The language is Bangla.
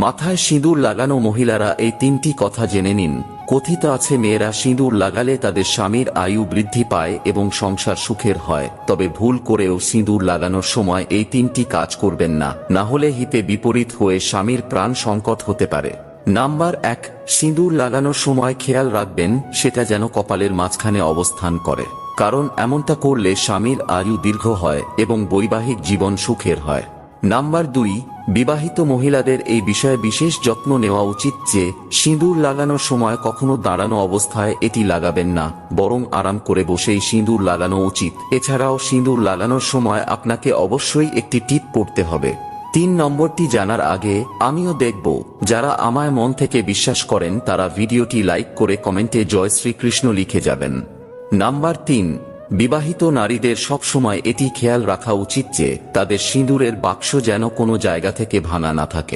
মাথায় সিঁদুর লাগানো মহিলারা এই তিনটি কথা জেনে নিন। কথিত আছে মেয়েরা সিঁদুর লাগালে তাদের স্বামীর আয়ু বৃদ্ধি পায় এবং সংসার সুখের হয়। তবে ভুল করেও সিঁদুর লাগানোর সময় এই তিনটি কাজ করবেন না, না হলে হিতে বিপরীত হয়ে স্বামীর প্রাণ সংকট হতে পারে। নাম্বার 1, সিঁদুর লাগানোর সময় খেয়াল রাখবেন সেটা যেন কপালের মাঝখানে অবস্থান করে, কারণ এমনটা করলে স্বামীর আয়ু দীর্ঘ হয় এবং বৈবাহিক জীবন সুখের হয়। নাম্বার 2, বিবাহিত মহিলাদের এই বিষয়ে বিশেষ যত্ন নেওয়া উচিত যে সিঁদুর লাগানোর সময় কখনো দাঁড়ানো অবস্থায় এটি লাগাবেন না, বরং আরাম করে বসেই সিঁদুর লাগানো উচিত। এছাড়াও সিঁদুর লাগানোর সময় আপনাকে অবশ্যই একটি টিপ পড়তে হবে। 3 নম্বরটি জানার আগে আমিও দেখব যারা আমায় মন থেকে বিশ্বাস করেন তারা ভিডিওটি লাইক করে কমেন্টে জয় শ্রীকৃষ্ণ লিখে যাবেন। নাম্বার 3, বিবাহিত নারীদের সবসময় এটি খেয়াল রাখা উচিত যে তাদের সিঁদুরের বাক্স যেন কোনো জায়গা থেকে ভাঙা না থাকে।